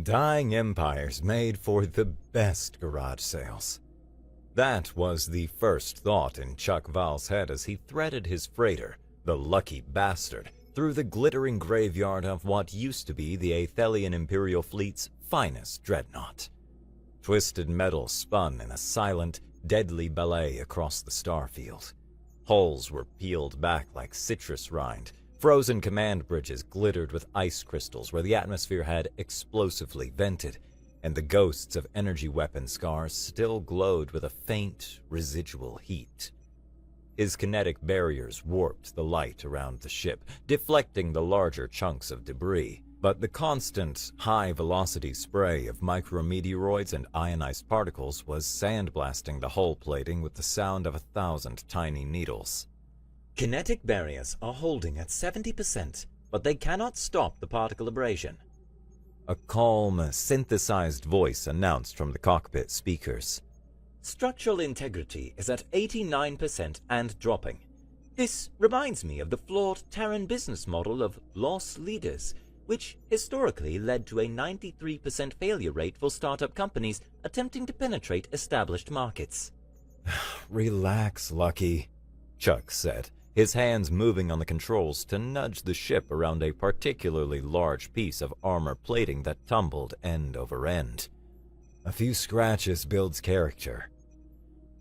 Dying empires made for the best garage sales. That was the first thought in Chuck Val's head as he threaded his freighter, the lucky bastard, through the glittering graveyard of what used to be the Athelian Imperial Fleet's finest dreadnought. Twisted metal spun in a silent, deadly ballet across the starfield. Hulls were peeled back like citrus rind. Frozen command bridges glittered with ice crystals where the atmosphere had explosively vented, and the ghosts of energy weapon scars still glowed with a faint, residual heat. His kinetic barriers warped the light around the ship, deflecting the larger chunks of debris, but the constant, high-velocity spray of micrometeoroids and ionized particles was sandblasting the hull plating with the sound of 1,000 tiny needles. Kinetic barriers are holding at 70%, but they cannot stop the particle abrasion. A calm, synthesized voice announced from the cockpit speakers. Structural integrity is at 89% and dropping. This reminds me of the flawed Terran business model of loss leaders, which historically led to a 93% failure rate for startup companies attempting to penetrate established markets. Relax, Lucky, Chuck said, his hands moving on the controls to nudge the ship around a particularly large piece of armor plating that tumbled end over end. A few scratches builds character.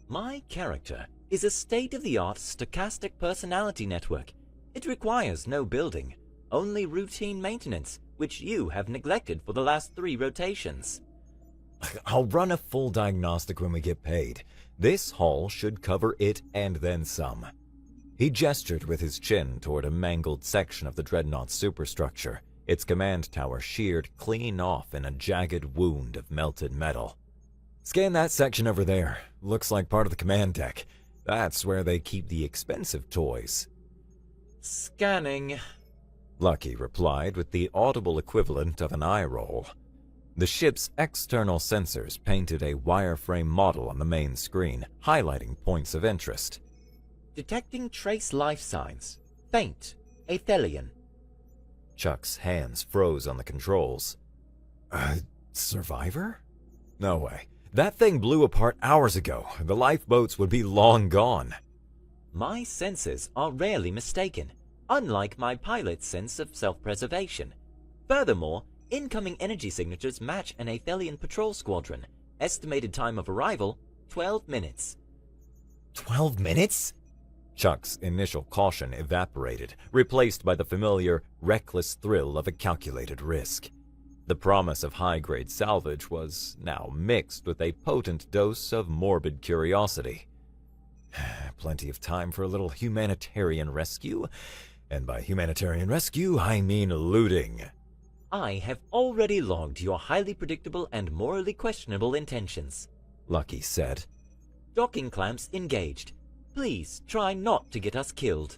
My character is a state-of-the-art stochastic personality network. It requires no building, only routine maintenance, which you have neglected for the last 3 rotations. I'll run a full diagnostic when we get paid. This haul should cover it and then some. He gestured with his chin toward a mangled section of the dreadnought's superstructure, its command tower sheared clean off in a jagged wound of melted metal. Scan that section over there. Looks like part of the command deck. That's where they keep the expensive toys. Scanning, Lucky replied with the audible equivalent of an eye roll. The ship's external sensors painted a wireframe model on the main screen, highlighting points of interest. Detecting trace life signs. Faint. Athelian. Chuck's hands froze on the controls. Survivor? No way. That thing blew apart hours ago. The lifeboats would be long gone. My senses are rarely mistaken, unlike my pilot's sense of self-preservation. Furthermore, incoming energy signatures match an Athelian patrol squadron. Estimated time of arrival, 12 minutes. 12 minutes? Chuck's initial caution evaporated, replaced by the familiar, reckless thrill of a calculated risk. The promise of high-grade salvage was now mixed with a potent dose of morbid curiosity. Plenty of time for a little humanitarian rescue, and by humanitarian rescue, I mean looting. I have already logged your highly predictable and morally questionable intentions, Lucky said. Docking clamps engaged. Please try not to get us killed.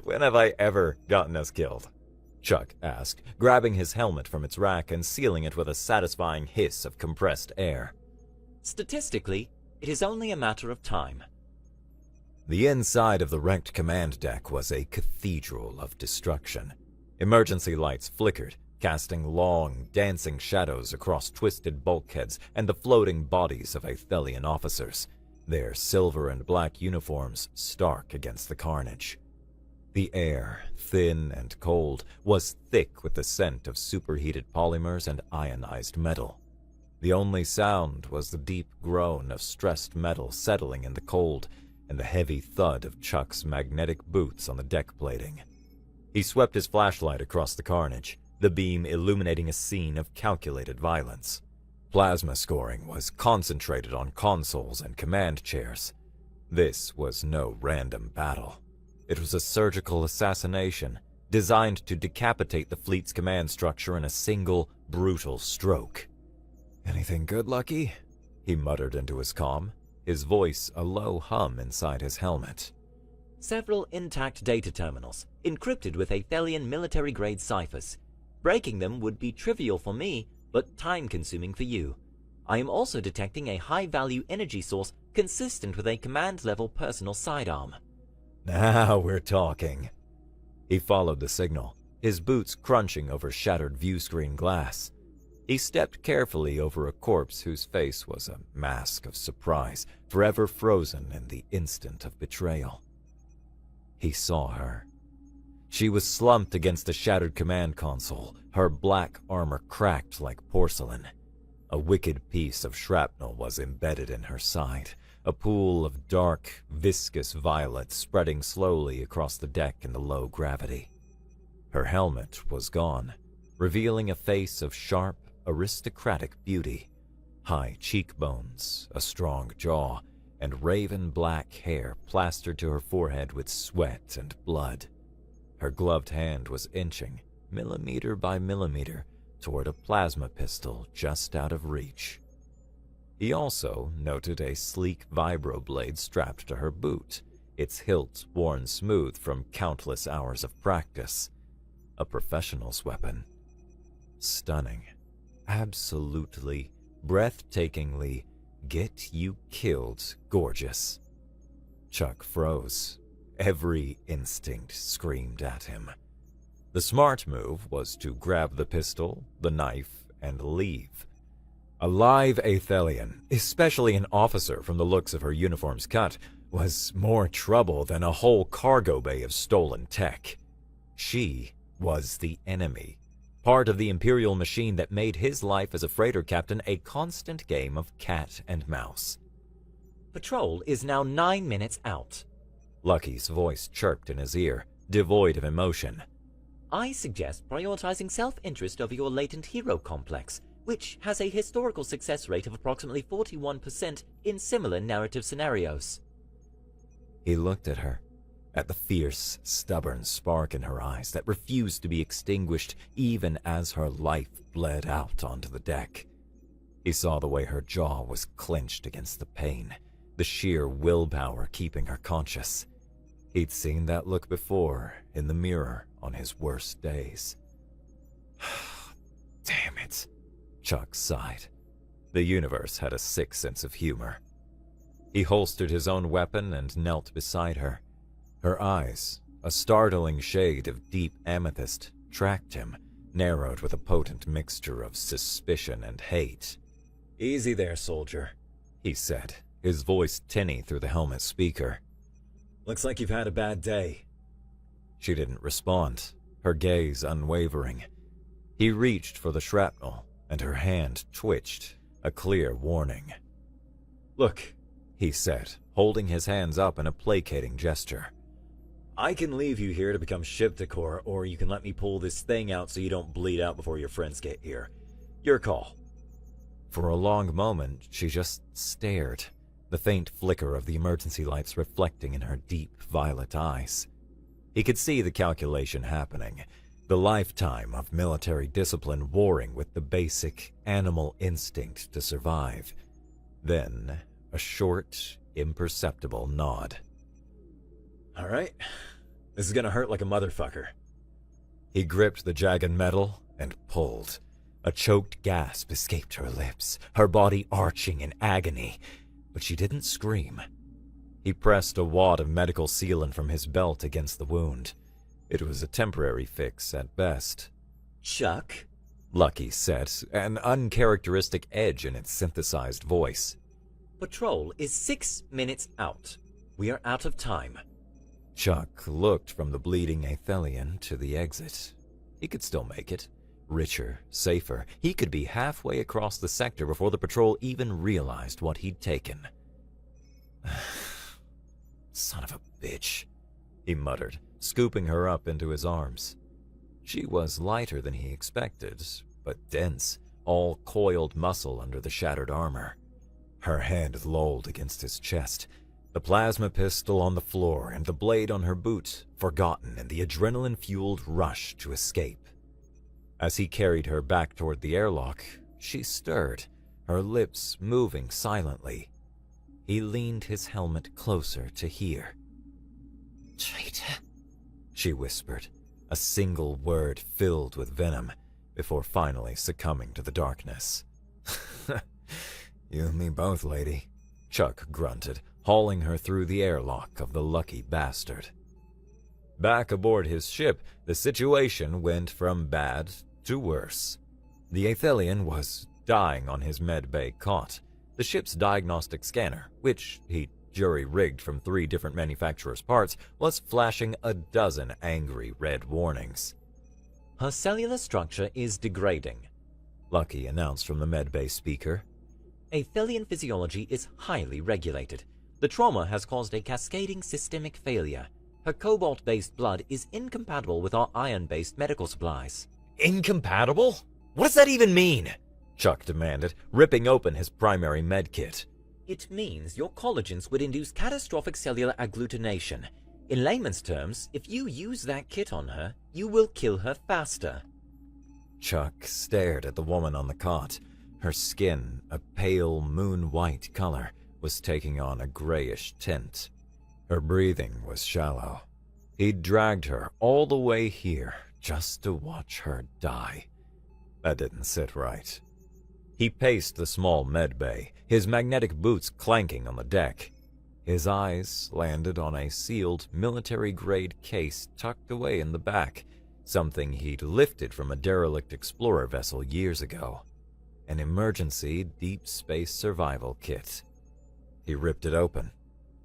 When have I ever gotten us killed? Chuck asked, grabbing his helmet from its rack and sealing it with a satisfying hiss of compressed air. Statistically, it is only a matter of time. The inside of the wrecked command deck was a cathedral of destruction. Emergency lights flickered, casting long, dancing shadows across twisted bulkheads and the floating bodies of Athelian officers, their silver and black uniforms stark against the carnage. The air, thin and cold, was thick with the scent of superheated polymers and ionized metal. The only sound was the deep groan of stressed metal settling in the cold and the heavy thud of Chuck's magnetic boots on the deck plating. He swept his flashlight across the carnage, the beam illuminating a scene of calculated violence. Plasma scoring was concentrated on consoles and command chairs. This was no random battle. It was a surgical assassination, designed to decapitate the fleet's command structure in a single, brutal stroke. "Anything good, Lucky?" he muttered into his comm, his voice a low hum inside his helmet. Several intact data terminals, encrypted with Athelian military-grade ciphers. Breaking them would be trivial for me, but time-consuming for you. I am also detecting a high-value energy source consistent with a command-level personal sidearm. Now we're talking. He followed the signal, his boots crunching over shattered viewscreen glass. He stepped carefully over a corpse whose face was a mask of surprise, forever frozen in the instant of betrayal. He saw her. She was slumped against a shattered command console, her black armor cracked like porcelain. A wicked piece of shrapnel was embedded in her side, a pool of dark, viscous violet spreading slowly across the deck in the low gravity. Her helmet was gone, revealing a face of sharp, aristocratic beauty, high cheekbones, a strong jaw, and raven black hair plastered to her forehead with sweat and blood. Her gloved hand was inching, millimeter by millimeter, toward a plasma pistol just out of reach. He also noted a sleek vibroblade strapped to her boot, its hilt worn smooth from countless hours of practice. A professional's weapon. Stunning. Absolutely, breathtakingly, get-you-killed gorgeous. Chuck froze. Every instinct screamed at him. The smart move was to grab the pistol, the knife, and leave. A live Athelian, especially an officer from the looks of her uniform's cut, was more trouble than a whole cargo bay of stolen tech. She was the enemy, part of the Imperial machine that made his life as a freighter captain a constant game of cat and mouse. Patrol is now 9 minutes out. Lucky's voice chirped in his ear, devoid of emotion. I suggest prioritizing self-interest over your latent hero complex, which has a historical success rate of approximately 41% in similar narrative scenarios. He looked at her, at the fierce, stubborn spark in her eyes that refused to be extinguished even as her life bled out onto the deck. He saw the way her jaw was clenched against the pain, the sheer willpower keeping her conscious. He'd seen that look before, in the mirror, on his worst days. Damn it, Chuck sighed. The universe had a sick sense of humor. He holstered his own weapon and knelt beside her. Her eyes, a startling shade of deep amethyst, tracked him, narrowed with a potent mixture of suspicion and hate. "Easy there, soldier," he said, his voice tinny through the helmet speaker. "Looks like you've had a bad day." She didn't respond, her gaze unwavering. He reached for the shrapnel, and her hand twitched, a clear warning. "Look," he said, holding his hands up in a placating gesture. "I can leave you here to become ship decor, or you can let me pull this thing out so you don't bleed out before your friends get here. Your call." For a long moment, she just stared, the faint flicker of the emergency lights reflecting in her deep violet eyes. He could see the calculation happening, the lifetime of military discipline warring with the basic animal instinct to survive. Then, a short, imperceptible nod. "All right, this is gonna hurt like a motherfucker." He gripped the jagged metal and pulled. A choked gasp escaped her lips, her body arching in agony, but she didn't scream. He pressed a wad of medical sealant from his belt against the wound. It was a temporary fix at best. "Chuck," Lucky said, an uncharacteristic edge in its synthesized voice. "Patrol is 6 minutes out. We are out of time." Chuck looked from the bleeding Athelian to the exit. He could still make it. Richer, safer. He could be halfway across the sector before the patrol even realized what he'd taken. Son of a bitch, he muttered, scooping her up into his arms. She was lighter than he expected, but dense, all coiled muscle under the shattered armor. Her head lolled against his chest, the plasma pistol on the floor and the blade on her boot forgotten in the adrenaline-fueled rush to escape. As he carried her back toward the airlock, she stirred, her lips moving silently. He leaned his helmet closer to hear. "Traitor," she whispered, a single word filled with venom, before finally succumbing to the darkness. "You and me both, lady," Chuck grunted, hauling her through the airlock of the lucky bastard. Back aboard his ship, the situation went from bad to worse. The Athelian was dying on his medbay cot. The ship's diagnostic scanner, which he'd jury-rigged from 3 different manufacturers' parts, was flashing a dozen angry red warnings. Her cellular structure is degrading, Lucky announced from the medbay speaker. Athelian physiology is highly regulated. The trauma has caused a cascading systemic failure. Her cobalt-based blood is incompatible with our iron-based medical supplies. Incompatible? What does that even mean? Chuck demanded, ripping open his primary medkit. It means your collagens would induce catastrophic cellular agglutination. In layman's terms, if you use that kit on her, you will kill her faster. Chuck stared at the woman on the cot. Her skin, a pale moon-white color, was taking on a grayish tint. Her breathing was shallow. He'd dragged her all the way here just to watch her die. That didn't sit right. He paced the small medbay, his magnetic boots clanking on the deck. His eyes landed on a sealed military-grade case tucked away in the back, something he'd lifted from a derelict explorer vessel years ago. An emergency deep space survival kit. He ripped it open.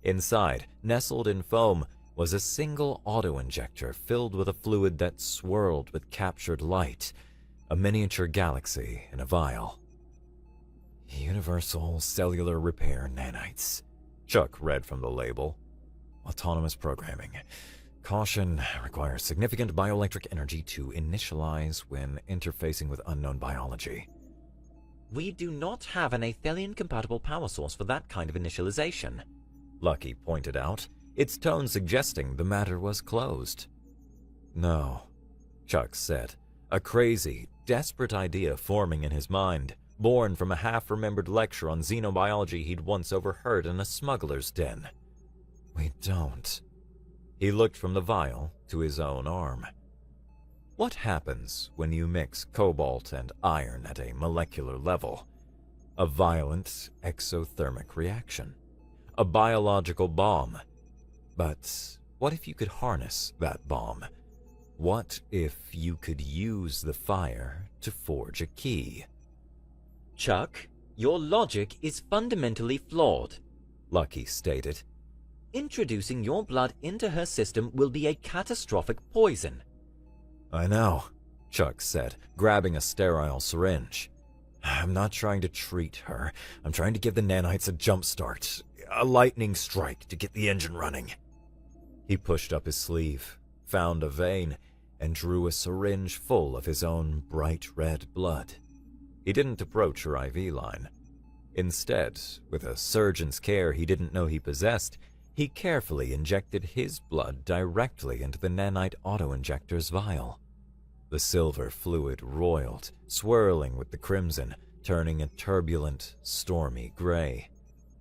Inside, nestled in foam, was a single auto-injector filled with a fluid that swirled with captured light, a miniature galaxy in a vial. Universal Cellular Repair Nanites, Chuck read from the label. Autonomous programming. Caution, requires significant bioelectric energy to initialize when interfacing with unknown biology. We do not have an Athelian-compatible power source for that kind of initialization, Lucky pointed out, its tone suggesting the matter was closed. No, Chuck said, a crazy, desperate idea forming in his mind, born from a half-remembered lecture on xenobiology he'd once overheard in a smuggler's den. We don't. He looked from the vial to his own arm. What happens when you mix cobalt and iron at a molecular level? A violent exothermic reaction. A biological bomb. But what if you could harness that bomb? What if you could use the fire to forge a key? Chuck, your logic is fundamentally flawed, Lucky stated. Introducing your blood into her system will be a catastrophic poison. I know, Chuck said, grabbing a sterile syringe. I'm not trying to treat her. I'm trying to give the nanites a jump start, a lightning strike to get the engine running. He pushed up his sleeve, found a vein, and drew a syringe full of his own bright red blood. He didn't approach her IV line. Instead, with a surgeon's care he didn't know he possessed, he carefully injected his blood directly into the nanite auto-injector's vial. The silver fluid roiled, swirling with the crimson, turning a turbulent, stormy gray.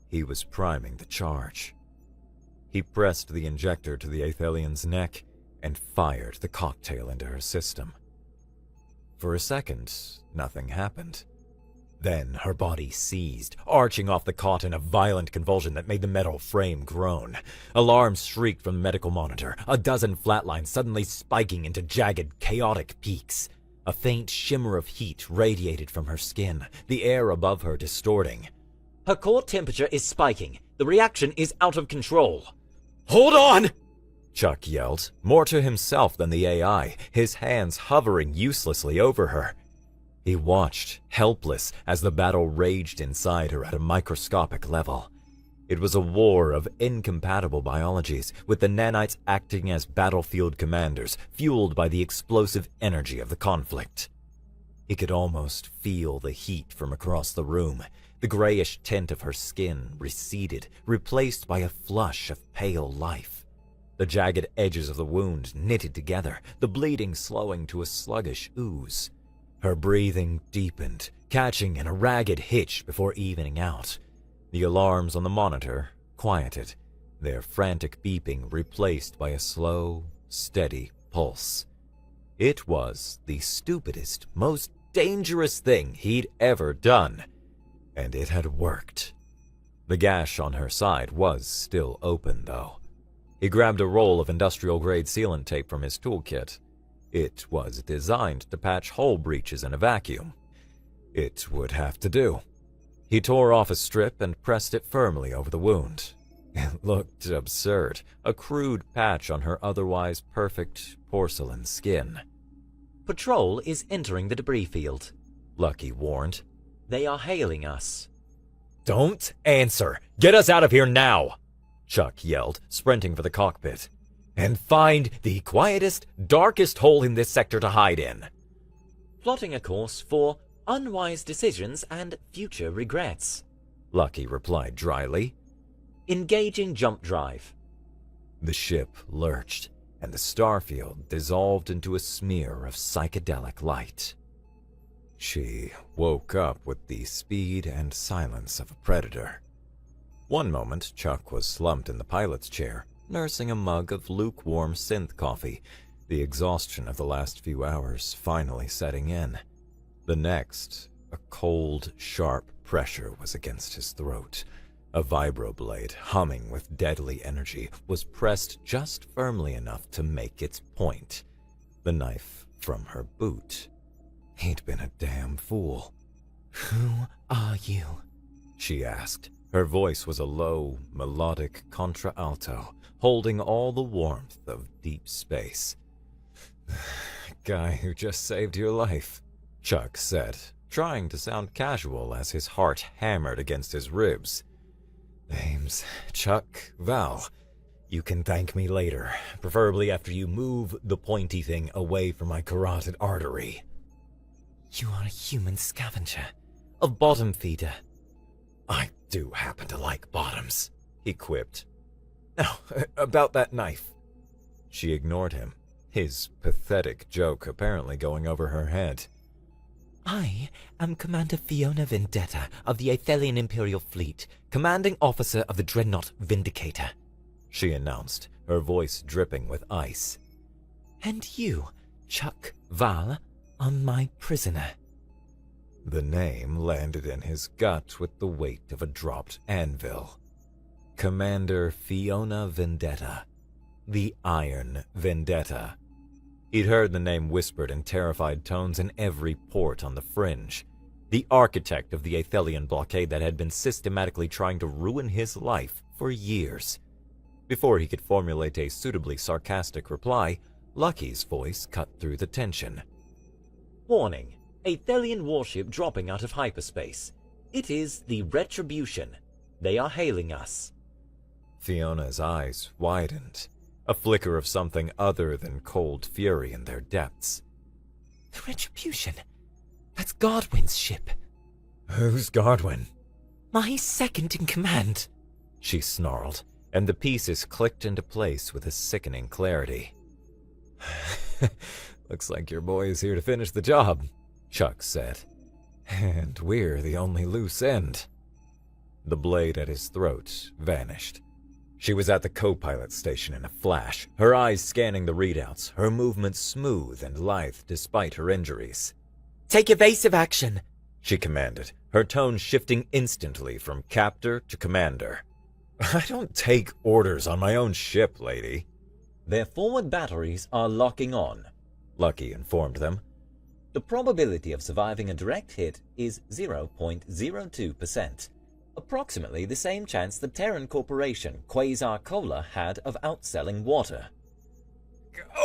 He was priming the charge. He pressed the injector to the Athelian's neck and fired the cocktail into her system. For a second, nothing happened. Then her body seized, arching off the cot in a violent convulsion that made the metal frame groan. Alarms shrieked from the medical monitor, a dozen flatlines suddenly spiking into jagged, chaotic peaks. A faint shimmer of heat radiated from her skin, the air above her distorting. Her core temperature is spiking. The reaction is out of control. "Hold on!" Chuck yelled, more to himself than the AI, his hands hovering uselessly over her. He watched, helpless, as the battle raged inside her at a microscopic level. It was a war of incompatible biologies, with the nanites acting as battlefield commanders, fueled by the explosive energy of the conflict. He could almost feel the heat from across the room. The grayish tint of her skin receded, replaced by a flush of pale life. The jagged edges of the wound knitted together, the bleeding slowing to a sluggish ooze. Her breathing deepened, catching in a ragged hitch before evening out. The alarms on the monitor quieted, their frantic beeping replaced by a slow, steady pulse. It was the stupidest, most dangerous thing he'd ever done, and it had worked. The gash on her side was still open, though. He grabbed a roll of industrial-grade sealant tape from his toolkit. It was designed to patch hole breaches in a vacuum. It would have to do. He tore off a strip and pressed it firmly over the wound. It looked absurd, a crude patch on her otherwise perfect porcelain skin. Patrol is entering the debris field, Lucky warned. They are hailing us. Don't answer! Get us out of here now! Chuck yelled, sprinting for the cockpit. And find the quietest, darkest hole in this sector to hide in. Plotting a course for unwise decisions and future regrets, Lucky replied dryly. Engaging jump drive. The ship lurched, and the starfield dissolved into a smear of psychedelic light. She woke up with the speed and silence of a predator. One moment, Chuck was slumped in the pilot's chair, nursing a mug of lukewarm synth coffee, the exhaustion of the last few hours finally setting in. The next, a cold, sharp pressure was against his throat. A vibroblade, humming with deadly energy, was pressed just firmly enough to make its point. The knife from her boot. He'd been a damn fool. "Who are you?" she asked. Her voice was a low, melodic contralto, holding all the warmth of deep space. "Guy who just saved your life," Chuck said, trying to sound casual as his heart hammered against his ribs. "Name's Chuck Val. You can thank me later, preferably after you move the pointy thing away from my carotid artery." "You are a human scavenger, a bottom feeder." "I do happen to like bottoms," he quipped. "Now, about that knife." She ignored him, his pathetic joke apparently going over her head. "I am Commander Fiona Vendetta of the Aethelian Imperial Fleet, commanding officer of the dreadnought Vindicator," she announced, her voice dripping with ice. "And you, Chuck Val, are my prisoner." The name landed in his gut with the weight of a dropped anvil. Commander Fiona Vendetta. The Iron Vendetta. He'd heard the name whispered in terrified tones in every port on the fringe. The architect of the Aethelian blockade that had been systematically trying to ruin his life for years. Before he could formulate a suitably sarcastic reply, Lucky's voice cut through the tension. "Warning. Aethelian warship dropping out of hyperspace. It is the Retribution. They are hailing us." Fiona's eyes widened, a flicker of something other than cold fury in their depths. "The Retribution? That's Godwin's ship." "Who's Godwin?" "My second in command," she snarled, and the pieces clicked into place with a sickening clarity. "Looks like your boy is here to finish the job," Chuck said. "And we're the only loose end." The blade at his throat vanished. She was at the co-pilot station in a flash, her eyes scanning the readouts, her movements smooth and lithe despite her injuries. "Take evasive action," she commanded, her tone shifting instantly from captor to commander. "I don't take orders on my own ship, lady." "Their forward batteries are locking on," Lucky informed them. "The probability of surviving a direct hit is 0.02%. Approximately the same chance the Terran Corporation Quasar Cola had of outselling water."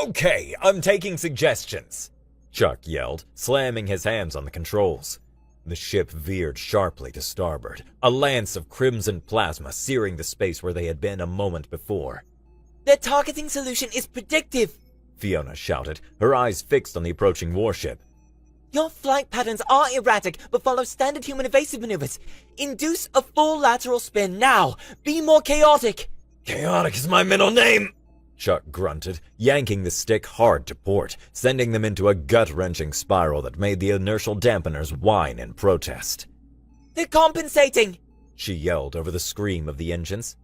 "Okay, I'm taking suggestions," Chuck yelled, slamming his hands on the controls. The ship veered sharply to starboard, a lance of crimson plasma searing the space where they had been a moment before. "Their targeting solution is predictive," Fiona shouted, her eyes fixed on the approaching warship. "Your flight patterns are erratic, but follow standard human evasive maneuvers. Induce a full lateral spin now. Be more chaotic." "Chaotic is my middle name," Chuck grunted, yanking the stick hard to port, sending them into a gut-wrenching spiral that made the inertial dampeners whine in protest. "They're compensating," she yelled over the scream of the engines.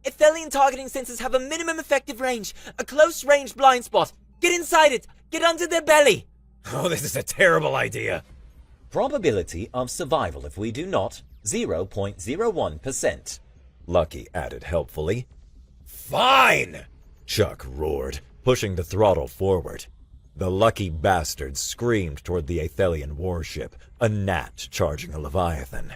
"Aethelian targeting sensors have a minimum effective range, a close-range blind spot. Get inside it. Get under their belly." "Oh, this is a terrible idea." "Probability of survival if we do not, 0.01%. Lucky added helpfully. "Fine!" Chuck roared, pushing the throttle forward. The lucky bastard screamed toward the Athelian warship, a gnat charging a leviathan.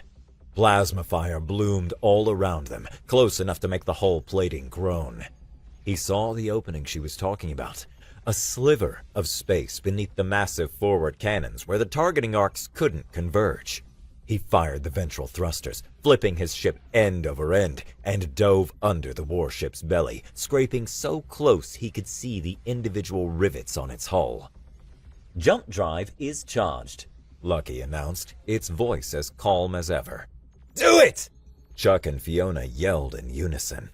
Plasma fire bloomed all around them, close enough to make the hull plating groan. He saw the opening she was talking about, a sliver of space beneath the massive forward cannons where the targeting arcs couldn't converge. He fired the ventral thrusters, flipping his ship end over end, and dove under the warship's belly, scraping so close he could see the individual rivets on its hull. "Jump drive is charged," Lucky announced, its voice as calm as ever. "Do it!" Chuck and Fiona yelled in unison.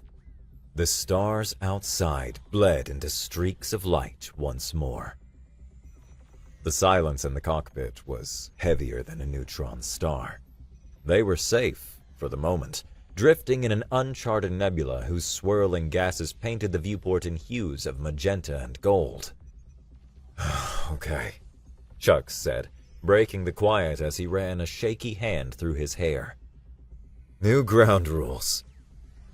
The stars outside bled into streaks of light once more. The silence in the cockpit was heavier than a neutron star. They were safe, for the moment, drifting in an uncharted nebula whose swirling gases painted the viewport in hues of magenta and gold. "Okay," Chuck said, breaking the quiet as he ran a shaky hand through his hair. "New ground rules."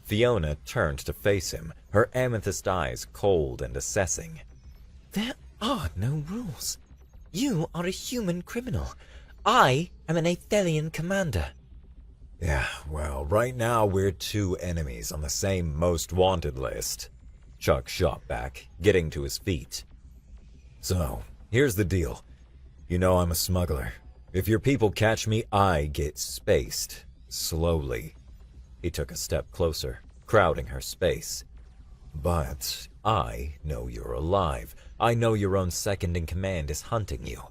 Fiona turned to face him, her amethyst eyes cold and assessing. "There are no rules. You are a human criminal. I am an Athelian commander." "Yeah, well, right now we're two enemies on the same most wanted list." Chuck shot back, getting to his feet. "So, here's the deal. You know I'm a smuggler. If your people catch me, I get spaced. Slowly." He took a step closer, crowding her space. "But I know you're alive. I know your own second-in-command is hunting you.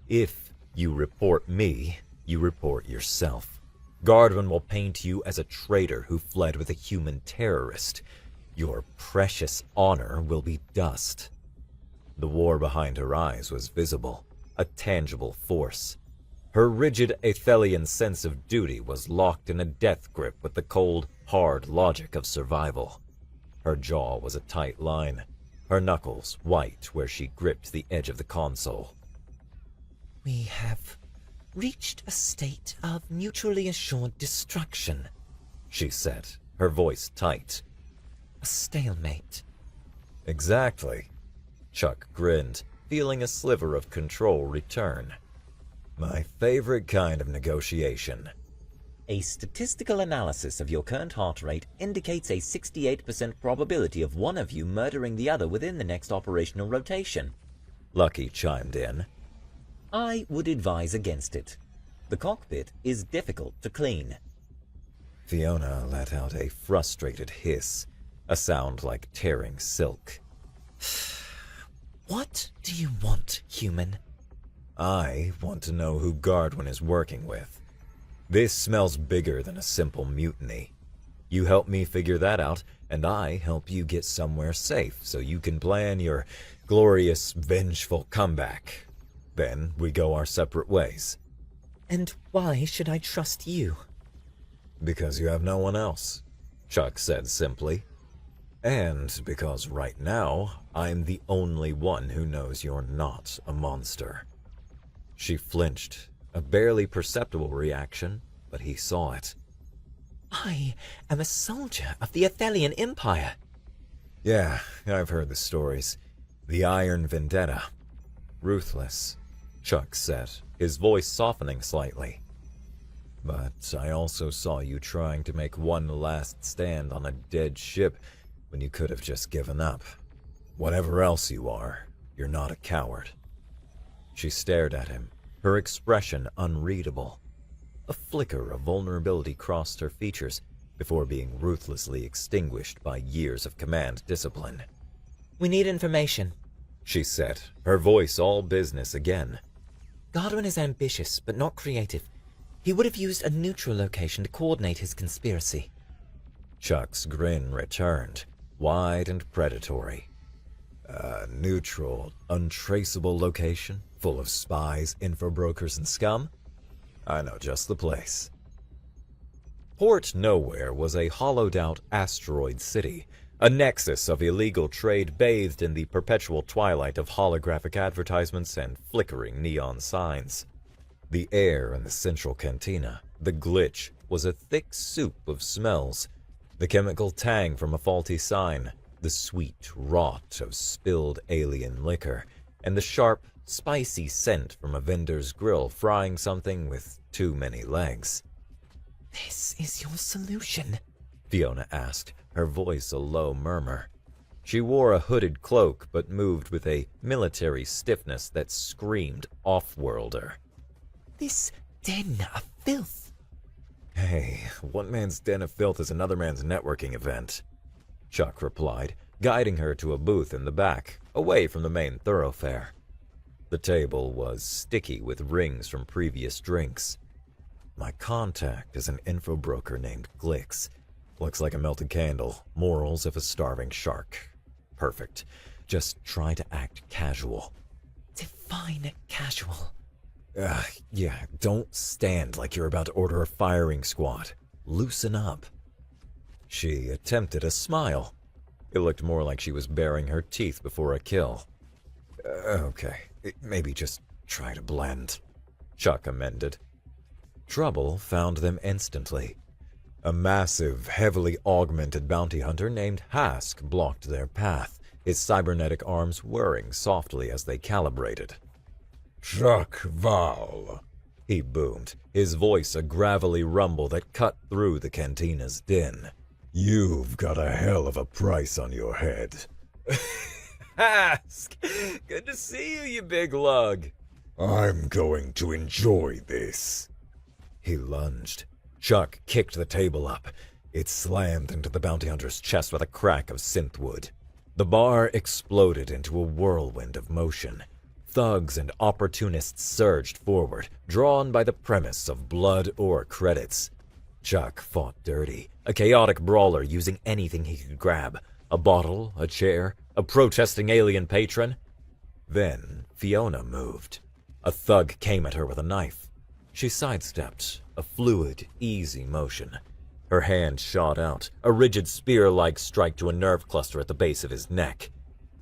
If you report me, you report yourself. Guardman will paint you as a traitor who fled with a human terrorist. Your precious honor will be dust." The war behind her eyes was visible, a tangible force. Her rigid Athelian sense of duty was locked in a death grip with the cold, hard logic of survival. Her jaw was a tight line, her knuckles white where she gripped the edge of the console. "We have reached a state of mutually assured destruction," she said, her voice tight. "A stalemate." "Exactly." Chuck grinned, feeling a sliver of control return. "My favorite kind of negotiation." A statistical analysis of your current heart rate indicates a 68% probability of one of you murdering the other within the next operational rotation. Lucky chimed in. I would advise against it. The cockpit is difficult to clean. Fiona let out a frustrated hiss, a sound like tearing silk. "What do you want, human?" "I want to know who Guardwin is working with. This smells bigger than a simple mutiny. You help me figure that out, and I help you get somewhere safe so you can plan your glorious, vengeful comeback. Then we go our separate ways." "And why should I trust you?" "Because you have no one else," Chuck said simply. "And because right now, I'm the only one who knows you're not a monster." She flinched, a barely perceptible reaction, but he saw it. "I am a soldier of the Athelian Empire." "Yeah, I've heard the stories. The Iron Vendetta. Ruthless," Chuck said, his voice softening slightly. "But I also saw you trying to make one last stand on a dead ship when you could have just given up. Whatever else you are, you're not a coward." She stared at him, her expression unreadable. A flicker of vulnerability crossed her features before being ruthlessly extinguished by years of command discipline. "We need information," she said, her voice all business again. "Godwin is ambitious, but not creative. He would have used a neutral location to coordinate his conspiracy." Chuck's grin returned, wide and predatory. Neutral, untraceable location, full of spies, info-brokers, and scum? I know just the place." Port Nowhere was a hollowed-out asteroid city, a nexus of illegal trade bathed in the perpetual twilight of holographic advertisements and flickering neon signs. The air in the central cantina, the glitch, was a thick soup of smells. The chemical tang from a faulty sign, the sweet rot of spilled alien liquor, and the sharp, spicy scent from a vendor's grill frying something with too many legs. This is your solution? Fiona asked, her voice a low murmur. She wore a hooded cloak but moved with a military stiffness that screamed off-worlder. This den of filth. Hey, one man's den of filth is another man's networking event, Chuck replied, guiding her to a booth in the back, away from the main thoroughfare. The table was sticky with rings from previous drinks. My contact is an info broker named Glix. Looks like a melted candle. Morals of a starving shark. Perfect. Just try to act casual. Define casual. Yeah, don't stand like you're about to order a firing squad. Loosen up. She attempted a smile. It looked more like she was baring her teeth before a kill. Okay, maybe just try to blend, Chuck amended. Trouble found them instantly. A massive, heavily augmented bounty hunter named Hask blocked their path, his cybernetic arms whirring softly as they calibrated. Chuck Val, he boomed, his voice a gravelly rumble that cut through the cantina's din. You've got a hell of a price on your head. Hask! Good to see you, you big lug. I'm going to enjoy this. He lunged. Chuck kicked the table up. It slammed into the bounty hunter's chest with a crack of synthwood. The bar exploded into a whirlwind of motion. Thugs and opportunists surged forward, drawn by the premise of blood or credits. Chuck fought dirty, a chaotic brawler using anything he could grab. A bottle, a chair, a protesting alien patron. Then Fiona moved. A thug came at her with a knife. She sidestepped, a fluid, easy motion. Her hand shot out, a rigid spear-like strike to a nerve cluster at the base of his neck.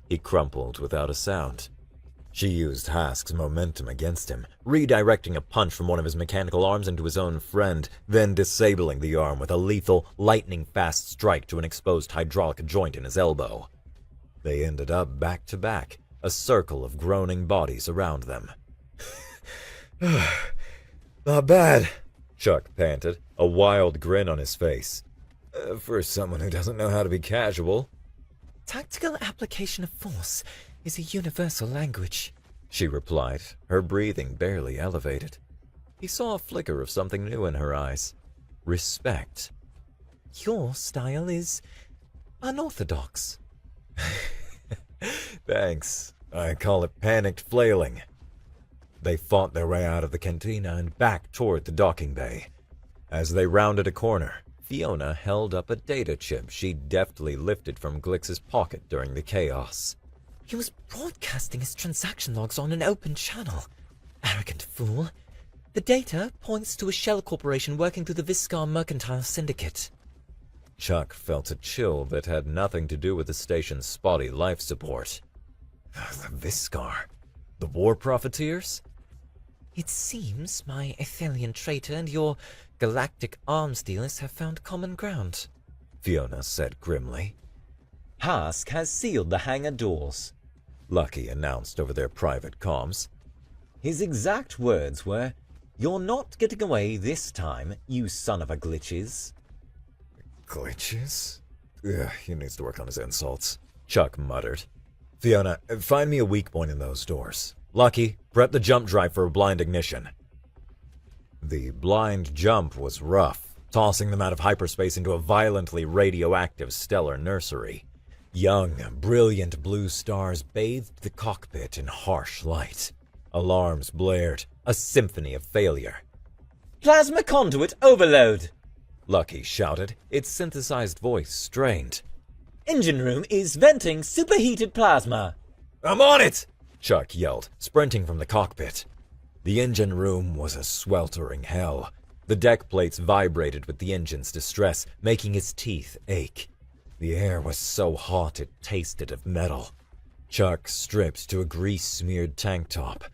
He crumpled without a sound. She used Hask's momentum against him, redirecting a punch from one of his mechanical arms into his own friend, then disabling the arm with a lethal, lightning-fast strike to an exposed hydraulic joint in his elbow. They ended up back to back, a circle of groaning bodies around them. Not bad, Chuck panted, a wild grin on his face. For someone who doesn't know how to be casual. Tactical application of force is a universal language, she replied, her breathing barely elevated. He saw a flicker of something new in her eyes. Respect. Your style is unorthodox. Thanks. I call it panicked flailing. They fought their way out of the cantina and back toward the docking bay. As they rounded a corner, Fiona held up a data chip she'd deftly lifted from Glix's pocket during the chaos. He was broadcasting his transaction logs on an open channel. Arrogant fool. The data points to a shell corporation working through the Viscar Mercantile Syndicate. Chuck felt a chill that had nothing to do with the station's spotty life support. The Viscar? The war profiteers? It seems my Athelian traitor and your galactic arms dealers have found common ground, Fiona said grimly. Hask has sealed the hangar doors, Lucky announced over their private comms. His exact words were, "You're not getting away this time, you son of a glitches." Glitches? He needs to work on his insults, Chuck muttered. Fiona, find me a weak point in those doors. Lucky, prep the jump drive for a blind ignition. The blind jump was rough, tossing them out of hyperspace into a violently radioactive stellar nursery. Young, brilliant blue stars bathed the cockpit in harsh light. Alarms blared, a symphony of failure. "Plasma conduit overload!" Lucky shouted, its synthesized voice strained. "Engine room is venting superheated plasma." "I'm on it!" Chuck yelled, sprinting from the cockpit. The engine room was a sweltering hell. The deck plates vibrated with the engine's distress, making his teeth ache. The air was so hot it tasted of metal. Chuck stripped to a grease-smeared tank top.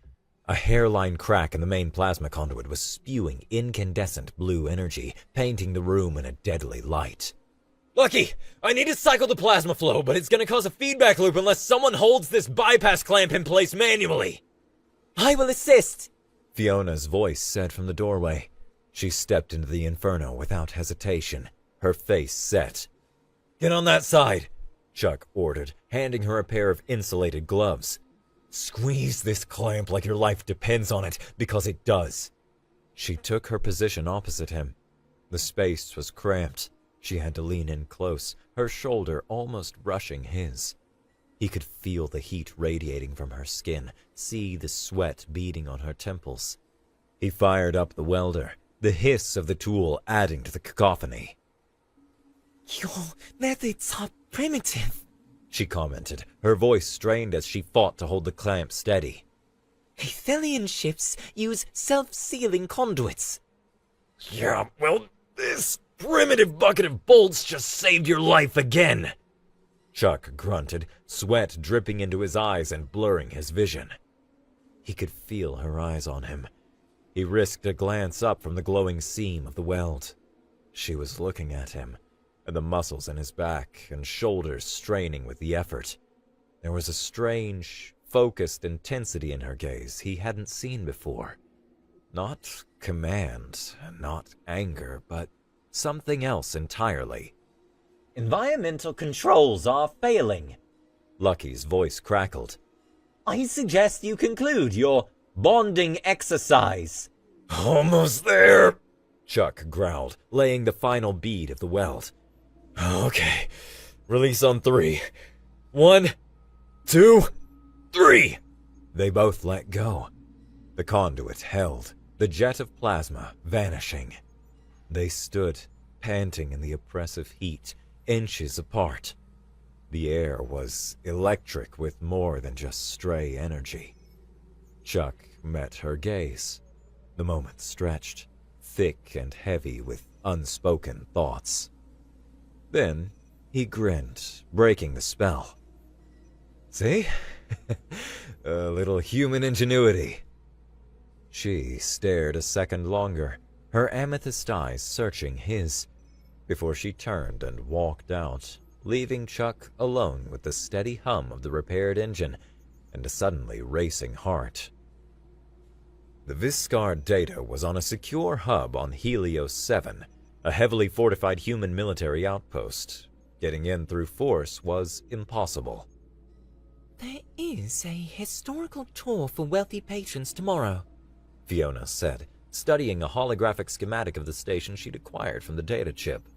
A hairline crack in the main plasma conduit was spewing incandescent blue energy, painting the room in a deadly light. Lucky, I need to cycle the plasma flow, but it's gonna cause a feedback loop unless someone holds this bypass clamp in place manually. I will assist, Fiona's voice said from the doorway. She stepped into the inferno without hesitation, her face set. Get on that side, Chuck ordered, handing her a pair of insulated gloves. Squeeze this clamp like your life depends on it, because it does. She took her position opposite him. The space was cramped. She had to lean in close, her shoulder almost brushing his. He could feel the heat radiating from her skin, see the sweat beading on her temples. He fired up the welder, the hiss of the tool adding to the cacophony. Your methods are primitive, she commented, her voice strained as she fought to hold the clamp steady. Athelian ships use self-sealing conduits. Yeah, well, this primitive bucket of bolts just saved your life again. Chuck grunted, sweat dripping into his eyes and blurring his vision. He could feel her eyes on him. He risked a glance up from the glowing seam of the weld. She was looking at him, and the muscles in his back and shoulders straining with the effort. There was a strange, focused intensity in her gaze he hadn't seen before. Not command, not anger, but something else entirely. Environmental controls are failing. Lucky's voice crackled. I suggest you conclude your bonding exercise. Almost there, Chuck growled, laying the final bead of the weld. Okay, release on 3. 1, 2, 3. They both let go. The conduit held, the jet of plasma vanishing. They stood, panting in the oppressive heat, inches apart. The air was electric with more than just stray energy. Chuck met her gaze. The moment stretched, thick and heavy with unspoken thoughts. Then he grinned, breaking the spell. See? A little human ingenuity. She stared a second longer, her amethyst eyes searching his, before she turned and walked out, leaving Chuck alone with the steady hum of the repaired engine and a suddenly racing heart. The Viscard data was on a secure hub on Helios 7, a heavily fortified human military outpost. Getting in through force was impossible. There is a historical tour for wealthy patrons tomorrow, Fiona said, studying a holographic schematic of the station she'd acquired from the data chip.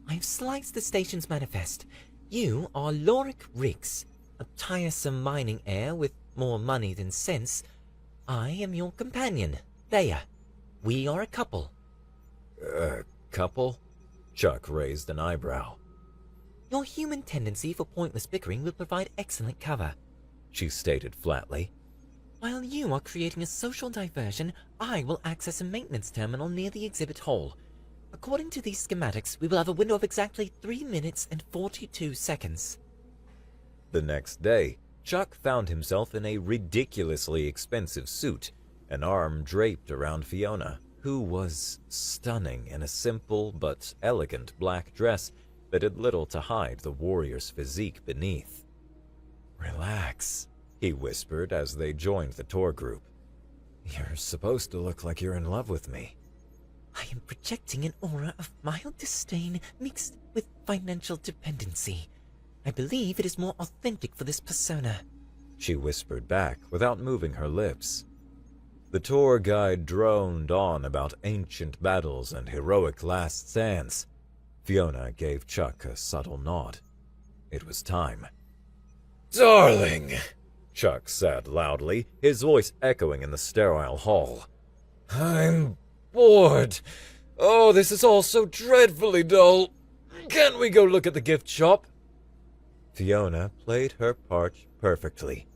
I've sliced the station's manifest. You are Lorik Riggs, a tiresome mining heir with more money than sense. I am your companion, Thea. We are a couple. Couple? Chuck raised an eyebrow. Your human tendency for pointless bickering will provide excellent cover, she stated flatly. While you are creating a social diversion, I will access a maintenance terminal near the exhibit hall. According to these schematics, we will have a window of exactly 3 minutes and 42 seconds. The next day, Chuck found himself in a ridiculously expensive suit, an arm draped around Fiona, who was stunning in a simple but elegant black dress that did little to hide the warrior's physique beneath. Relax, he whispered as they joined the tour group. You're supposed to look like you're in love with me. I am projecting an aura of mild disdain mixed with financial dependency. I believe it is more authentic for this persona, she whispered back without moving her lips. The tour guide droned on about ancient battles and heroic last stands. Fiona gave Chuck a subtle nod. It was time. Darling, Chuck said loudly, his voice echoing in the sterile hall. I'm bored. Oh, this is all so dreadfully dull. Can't we go look at the gift shop? Fiona played her part perfectly.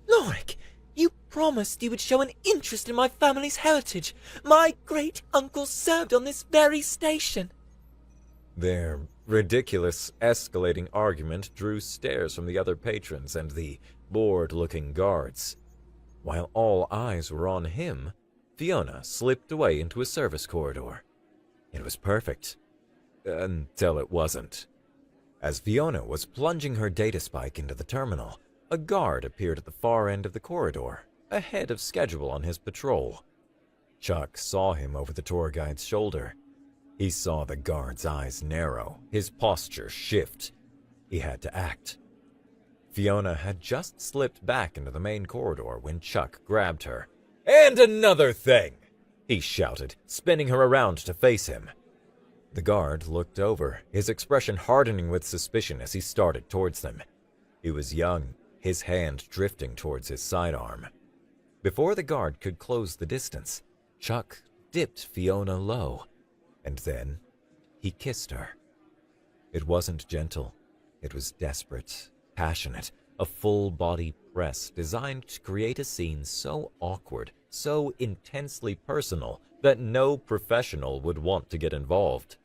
Lorik, you promised you would show an interest in my family's heritage. My great-uncle served on this very station. Their ridiculous, escalating argument drew stares from the other patrons and the bored-looking guards. While all eyes were on him, Fiona slipped away into a service corridor. It was perfect. until it wasn't. As Fiona was plunging her data spike into the terminal, a guard appeared at the far end of the corridor, ahead of schedule on his patrol. Chuck saw him over the tour guide's shoulder. He saw the guard's eyes narrow, his posture shift. He had to act. Fiona had just slipped back into the main corridor when Chuck grabbed her. And another thing! He shouted, spinning her around to face him. The guard looked over, his expression hardening with suspicion as he started towards them. He was young, his hand drifting towards his sidearm. Before the guard could close the distance, Chuck dipped Fiona low, and then he kissed her. It wasn't gentle. It was desperate, passionate, a full-body press designed to create a scene so awkward, so intensely personal, that no professional would want to get involved.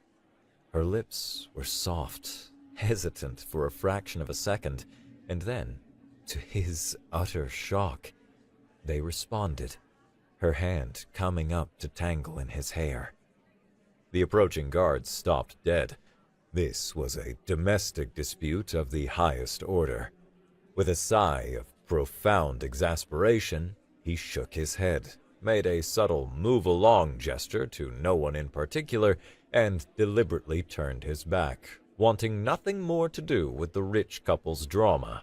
Her lips were soft, hesitant for a fraction of a second, and then, to his utter shock, they responded, her hand coming up to tangle in his hair. The approaching guards stopped dead. This was a domestic dispute of the highest order. With a sigh of profound exasperation, he shook his head, made a subtle move-along gesture to no one in particular, and deliberately turned his back, wanting nothing more to do with the rich couple's drama.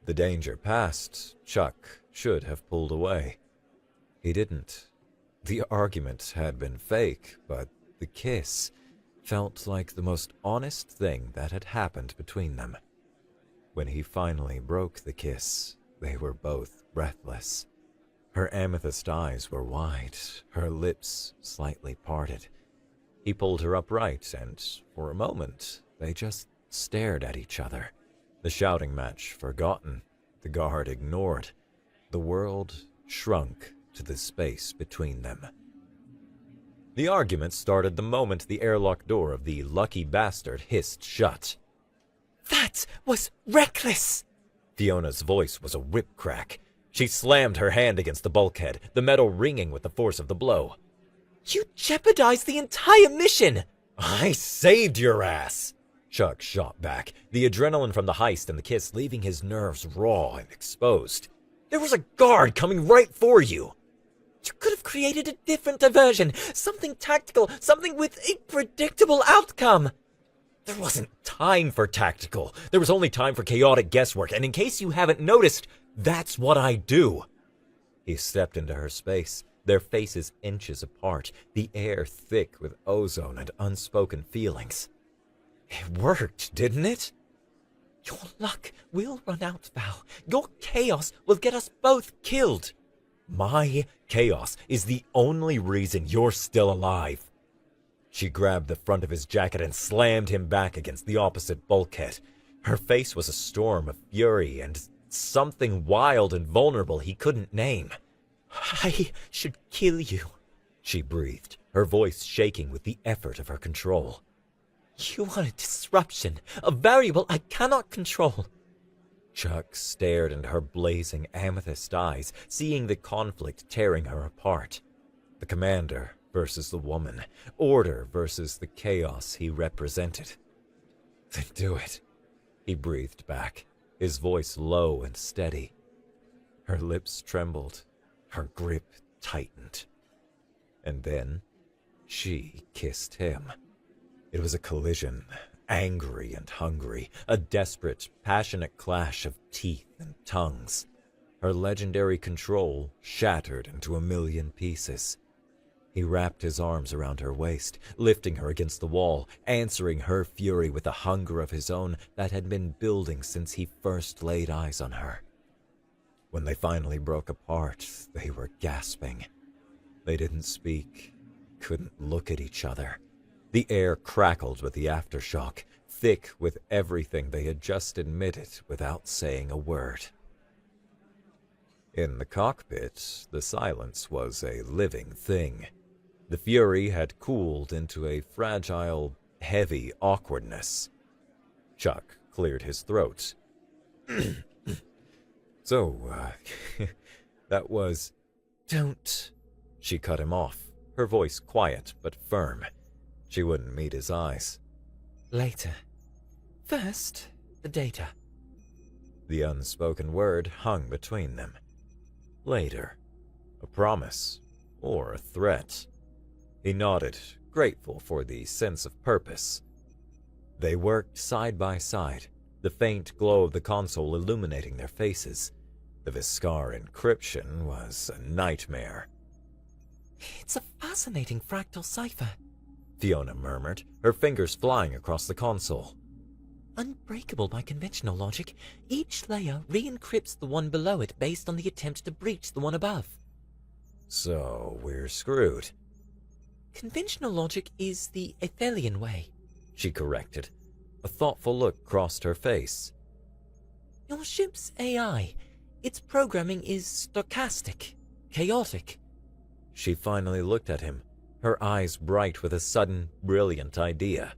The danger past, Chuck should have pulled away. He didn't. The argument had been fake, but the kiss felt like the most honest thing that had happened between them. When he finally broke the kiss, they were both breathless. Her amethyst eyes were wide, her lips slightly parted. He pulled her upright, and for a moment, they just stared at each other. The shouting match forgotten, the guard ignored. The world shrunk to the space between them. The argument started the moment the airlock door of the lucky bastard hissed shut. That was reckless! Fiona's voice was a whip crack. She slammed her hand against the bulkhead, the metal ringing with the force of the blow. You jeopardized the entire mission! I saved your ass! Chuck shot back, the adrenaline from the heist and the kiss leaving his nerves raw and exposed. There was a guard coming right for you! You could have created a different diversion, something tactical, something with a predictable outcome. There wasn't time for tactical. There was only time for chaotic guesswork, and in case you haven't noticed, that's what I do. He stepped into her space, their faces inches apart, the air thick with ozone and unspoken feelings. It worked, didn't it? Your luck will run out, Val. Your chaos will get us both killed. My chaos is the only reason you're still alive. She grabbed the front of his jacket and slammed him back against the opposite bulkhead. Her face was a storm of fury and something wild and vulnerable he couldn't name. I should kill you, she breathed, her voice shaking with the effort of her control. You are a disruption, a variable I cannot control. Chuck stared into her blazing amethyst eyes, seeing the conflict tearing her apart. The commander versus the woman, order versus the chaos he represented. Then do it, he breathed back, his voice low and steady. Her lips trembled, her grip tightened. And then she kissed him. It was a collision, angry and hungry, a desperate, passionate clash of teeth and tongues. Her legendary control shattered into a million pieces. He wrapped his arms around her waist, lifting her against the wall, answering her fury with a hunger of his own that had been building since he first laid eyes on her. When they finally broke apart, they were gasping. They didn't speak, couldn't look at each other. The air crackled with the aftershock, thick with everything they had just admitted without saying a word. In the cockpit, the silence was a living thing. The fury had cooled into a fragile, heavy awkwardness. Chuck cleared his throat. So, that was... Don't... She cut him off, her voice quiet but firm. She wouldn't meet his eyes. Later. First, the data. The unspoken word hung between them. Later. A promise. Or a threat. He nodded, grateful for the sense of purpose. They worked side by side, the faint glow of the console illuminating their faces. The Viscar encryption was a nightmare. It's a fascinating fractal cipher, Fiona murmured, her fingers flying across the console. Unbreakable by conventional logic, each layer re-encrypts the one below it based on the attempt to breach the one above. So we're screwed. Conventional logic is the Athelian way, She corrected. A thoughtful look crossed her face. Your ship's AI, its programming is stochastic, chaotic. She finally looked at him, her eyes bright with a sudden, brilliant idea.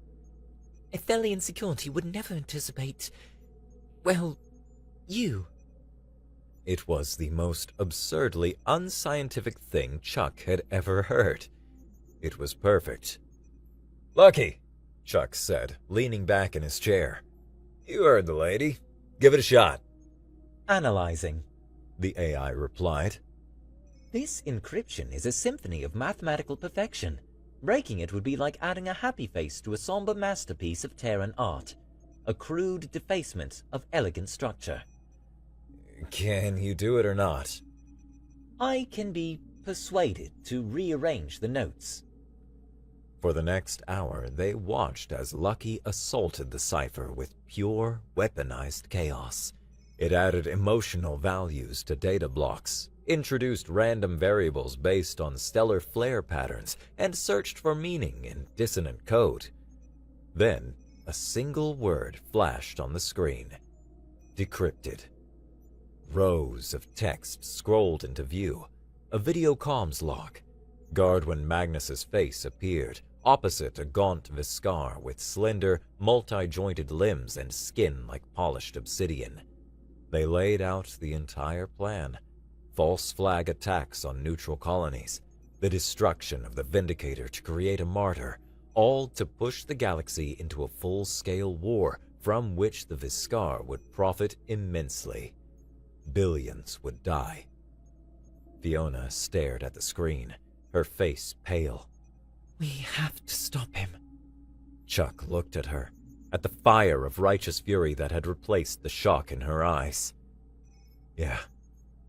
Athelian security would never anticipate, well, you. It was the most absurdly unscientific thing Chuck had ever heard. It was perfect. "Lucky," Chuck said, leaning back in his chair. "You heard the lady. Give it a shot." Analyzing. The AI replied. This encryption is a symphony of mathematical perfection. Breaking it would be like adding a happy face to a somber masterpiece of Terran art. A crude defacement of elegant structure. Can you do it or not? I can be persuaded to rearrange the notes. For the next hour, they watched as Lucky assaulted the cipher with pure, weaponized chaos. It added emotional values to data blocks, introduced random variables based on stellar flare patterns, and searched for meaning in dissonant code. Then, a single word flashed on the screen. Decrypted. Rows of text scrolled into view. A video comms log. Guardwin Magnus's face appeared, opposite a gaunt Viscar with slender, multi-jointed limbs and skin like polished obsidian. They laid out the entire plan. False flag attacks on neutral colonies, the destruction of the Vindicator to create a martyr, all to push the galaxy into a full-scale war from which the Viscar would profit immensely. Billions would die. Fiona stared at the screen, her face pale. We have to stop him. Chuck looked at her, at the fire of righteous fury that had replaced the shock in her eyes. "Yeah,"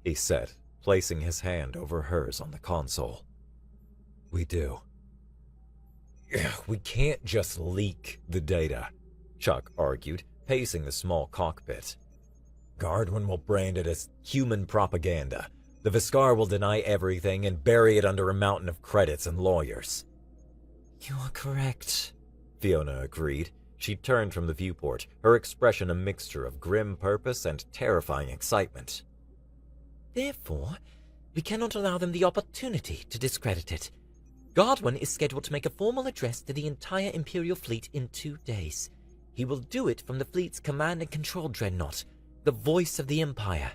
he said, placing his hand over hers on the console. "We do." "We can't just leak the data," Chuck argued, pacing the small cockpit. "Guardwin will brand it as human propaganda. The Viscar will deny everything and bury it under a mountain of credits and lawyers." You are correct, Fiona agreed. She turned from the viewport, her expression a mixture of grim purpose and terrifying excitement. Therefore, we cannot allow them the opportunity to discredit it. Guardwin is scheduled to make a formal address to the entire Imperial fleet in 2 days. He will do it from the fleet's command and control dreadnought, the voice of the Empire.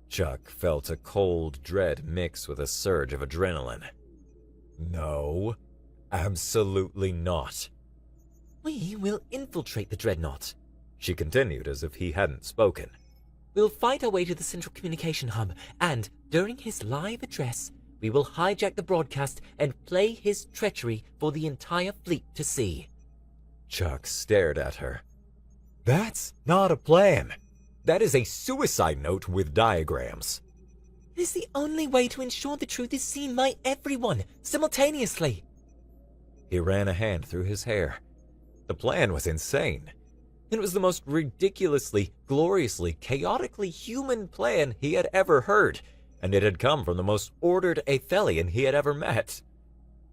Chuck felt a cold dread mix with a surge of adrenaline. No, absolutely not. We will infiltrate the dreadnought, She continued as if he hadn't spoken. We'll fight our way to the central communication hub, and during his live address, we will hijack the broadcast and play his treachery for the entire fleet to see. Chuck stared at her. "That's not a plan. That is a suicide note with diagrams." It is the only way to ensure the truth is seen by everyone, simultaneously. He ran a hand through his hair. The plan was insane. It was the most ridiculously, gloriously, chaotically human plan he had ever heard, and it had come from the most ordered Athelian he had ever met.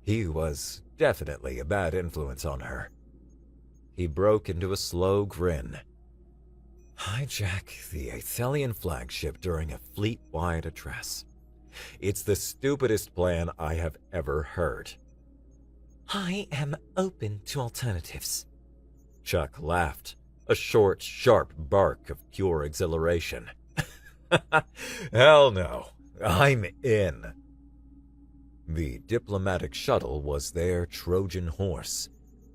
He was definitely a bad influence on her. He broke into a slow grin. Hijack the Athelian flagship during a fleet-wide address. It's the stupidest plan I have ever heard. I am open to alternatives. Chuck laughed, a short, sharp bark of pure exhilaration. "Hell no, I'm in." The diplomatic shuttle was their Trojan horse.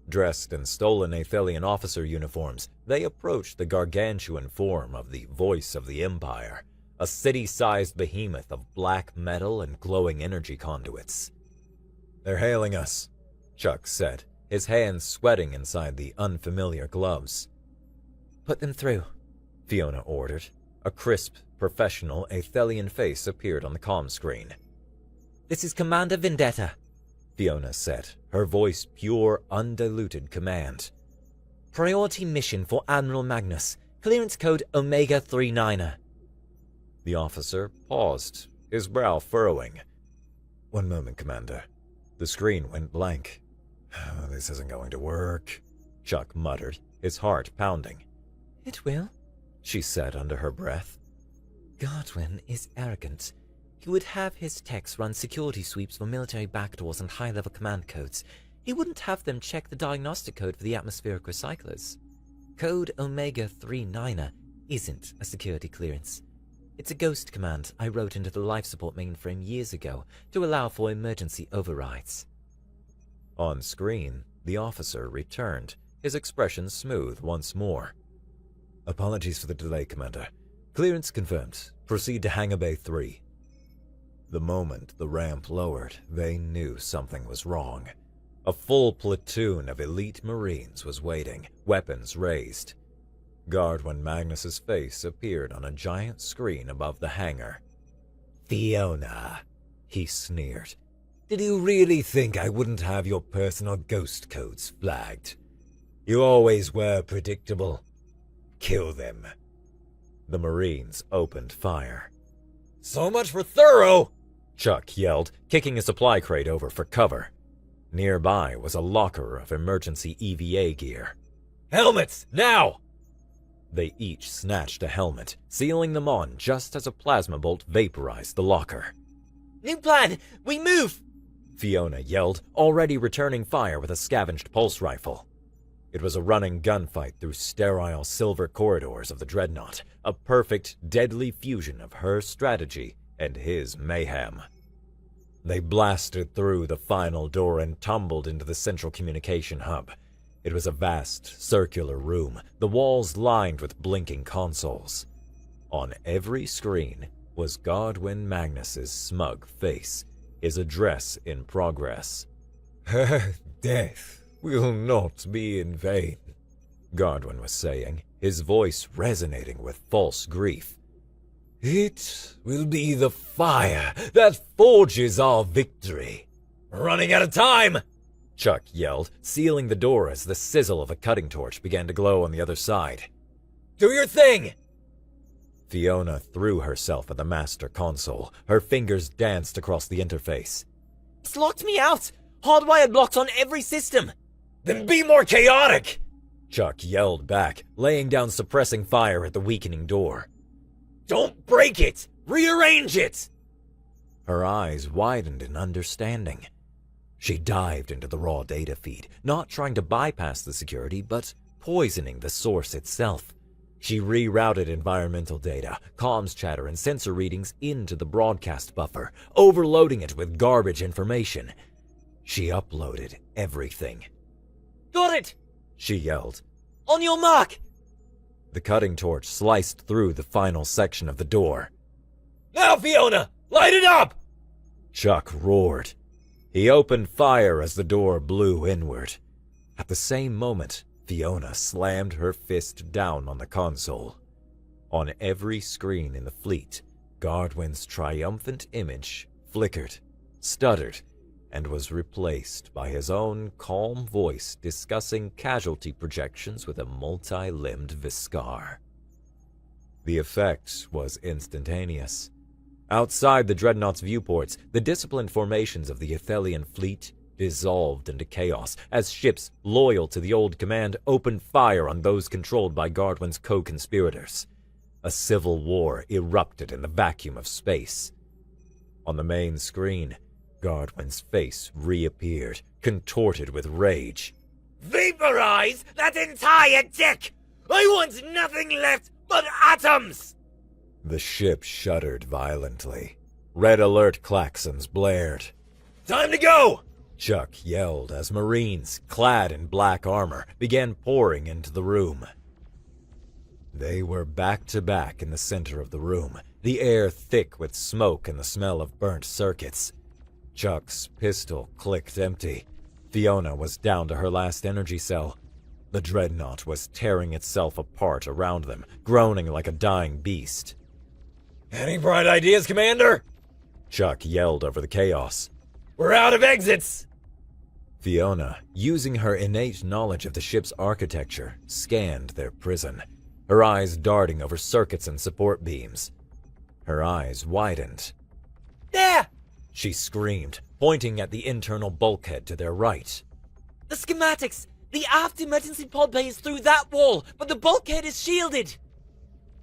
Dressed in stolen Athelian officer uniforms, they approached the gargantuan form of the Voice of the Empire, a city-sized behemoth of black metal and glowing energy conduits. "They're hailing us," Chuck said, his hands sweating inside the unfamiliar gloves. Put them through, Fiona ordered. A crisp, professional Athelian face appeared on the comm screen. This is Commander Vendetta, Fiona said, her voice pure, undiluted command. Priority mission for Admiral Magnus. Clearance code Omega 39er. The officer paused, his brow furrowing. "One moment, Commander." The screen went blank. "This isn't going to work," Chuck muttered, his heart pounding. It will, she said under her breath. Godwin is arrogant. He would have his techs run security sweeps for military backdoors and high-level command codes. He wouldn't have them check the diagnostic code for the atmospheric recyclers. Code Omega 39er isn't a security clearance. It's a ghost command I wrote into the life support mainframe years ago to allow for emergency overrides. On screen, the officer returned, his expression smooth once more. "Apologies for the delay, Commander. Clearance confirmed. Proceed to Hangar Bay 3. The moment the ramp lowered, they knew something was wrong. A full platoon of elite Marines was waiting, weapons raised. Godwin Magnus's face appeared on a giant screen above the hangar. "Fiona," he sneered. "Did you really think I wouldn't have your personal ghost codes flagged? You always were predictable. Kill them." The Marines opened fire. "So much for thorough!" Chuck yelled, kicking a supply crate over for cover. Nearby was a locker of emergency EVA gear. "Helmets, now!" They each snatched a helmet, sealing them on just as a plasma bolt vaporized the locker. New plan! We move! Fiona yelled, already returning fire with a scavenged pulse rifle. It was a running gunfight through sterile silver corridors of the dreadnought, a perfect, deadly fusion of her strategy and his mayhem. They blasted through the final door and tumbled into the central communication hub. It was a vast, circular room, the walls lined with blinking consoles. On every screen was Godwin Magnus's smug face, his address in progress. "Her death will not be in vain," Godwin was saying, his voice resonating with false grief. "It will be the fire that forges our victory." "Running out of time!" Chuck yelled, sealing the door as the sizzle of a cutting torch began to glow on the other side. "Do your thing!" Fiona threw herself at the master console. Her fingers danced across the interface. It's locked me out! Hardwired blocks on every system! "Then be more chaotic!" Chuck yelled back, laying down suppressing fire at the weakening door. "Don't break it! Rearrange it!" Her eyes widened in understanding. She dived into the raw data feed, not trying to bypass the security, but poisoning the source itself. She rerouted environmental data, comms chatter, and sensor readings into the broadcast buffer, overloading it with garbage information. She uploaded everything. Got it! She yelled. On your mark! The cutting torch sliced through the final section of the door. "Now, Fiona! Light it up!" Chuck roared. He opened fire as the door blew inward. At the same moment, Fiona slammed her fist down on the console. On every screen in the fleet, Godwin's triumphant image flickered, stuttered, and was replaced by his own calm voice discussing casualty projections with a multi-limbed Viscar. The effect was instantaneous. Outside the dreadnought's viewports, the disciplined formations of the Athelian fleet dissolved into chaos as ships loyal to the old command opened fire on those controlled by Godwin's co-conspirators. A civil war erupted in the vacuum of space. On the main screen, Godwin's face reappeared, contorted with rage. Vaporize that entire deck! I want nothing left but atoms! The ship shuddered violently. Red alert klaxons blared. Time to go! Chuck yelled as Marines, clad in black armor, began pouring into the room. They were back to back in the center of the room, the air thick with smoke and the smell of burnt circuits. Chuck's pistol clicked empty. Fiona was down to her last energy cell. The dreadnought was tearing itself apart around them, groaning like a dying beast. Any bright ideas, Commander? Chuck yelled over the chaos. We're out of exits! Fiona, using her innate knowledge of the ship's architecture, scanned their prison, her eyes darting over circuits and support beams. Her eyes widened. There! She screamed, pointing at the internal bulkhead to their right. The schematics! The aft emergency pod bay is through that wall, but the bulkhead is shielded!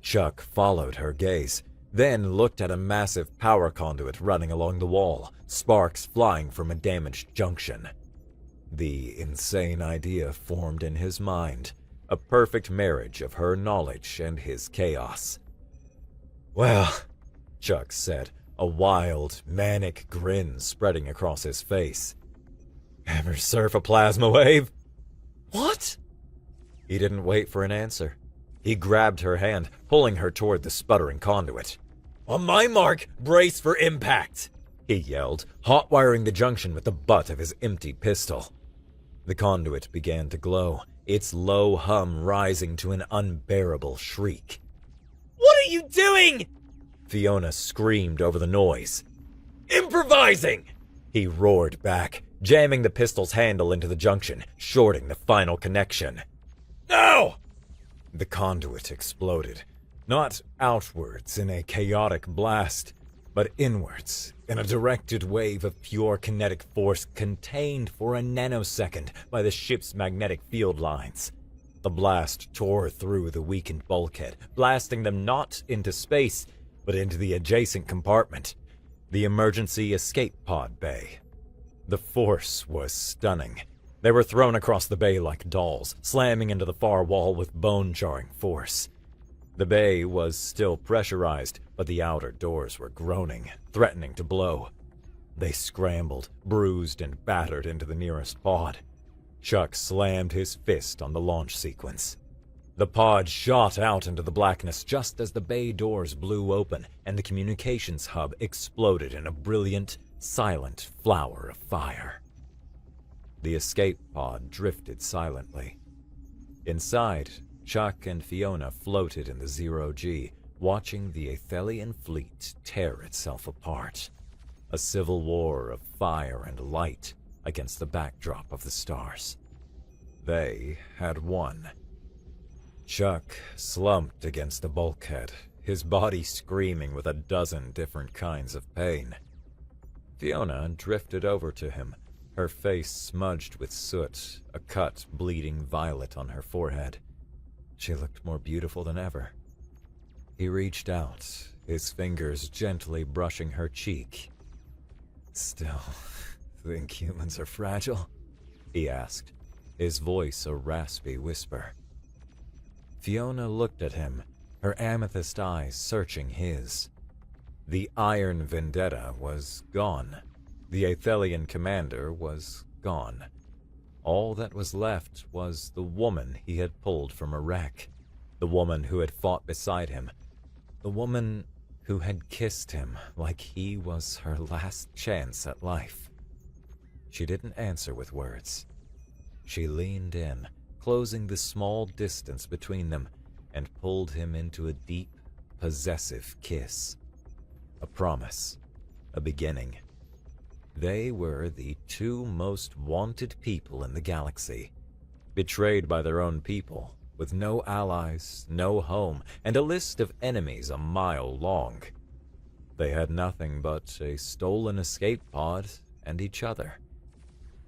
Chuck followed her gaze, then looked at a massive power conduit running along the wall, sparks flying from a damaged junction. The insane idea formed in his mind, a perfect marriage of her knowledge and his chaos. Well, Chuck said, a wild, manic grin spreading across his face. Ever surf a plasma wave? What? He didn't wait for an answer. He grabbed her hand, pulling her toward the sputtering conduit. On my mark, brace for impact! He yelled, hot-wiring the junction with the butt of his empty pistol. The conduit began to glow, its low hum rising to an unbearable shriek. What are you doing? Fiona screamed over the noise. Improvising! He roared back, jamming the pistol's handle into the junction, shorting the final connection. No! The conduit exploded, not outwards in a chaotic blast, but inwards in a directed wave of pure kinetic force contained for a nanosecond by the ship's magnetic field lines. The blast tore through the weakened bulkhead, blasting them not into space, but into the adjacent compartment, the emergency escape pod bay. The force was stunning. They were thrown across the bay like dolls, slamming into the far wall with bone-jarring force. The bay was still pressurized, but the outer doors were groaning, threatening to blow. They scrambled, bruised and battered into the nearest pod. Chuck slammed his fist on the launch sequence. The pod shot out into the blackness just as the bay doors blew open and the communications hub exploded in a brilliant, silent flower of fire. The escape pod drifted silently. Inside, Chuck and Fiona floated in the zero-G, watching the Athelian fleet tear itself apart. A civil war of fire and light against the backdrop of the stars. They had won. Chuck slumped against the bulkhead, his body screaming with a dozen different kinds of pain. Fiona drifted over to him, her face smudged with soot, a cut bleeding violet on her forehead. She looked more beautiful than ever. He reached out, his fingers gently brushing her cheek. "Still think humans are fragile?" he asked, his voice a raspy whisper. Fiona looked at him, her amethyst eyes searching his. The iron vendetta was gone. The Athelian commander was gone. All that was left was the woman he had pulled from a wreck, the woman who had fought beside him, the woman who had kissed him like he was her last chance at life. She didn't answer with words. She leaned in, closing the small distance between them, and pulled him into a deep, possessive kiss. A promise, a beginning. They were the two most wanted people in the galaxy, betrayed by their own people, with no allies, no home, and a list of enemies a mile long. They had nothing but a stolen escape pod and each other,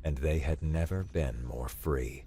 and they had never been more free.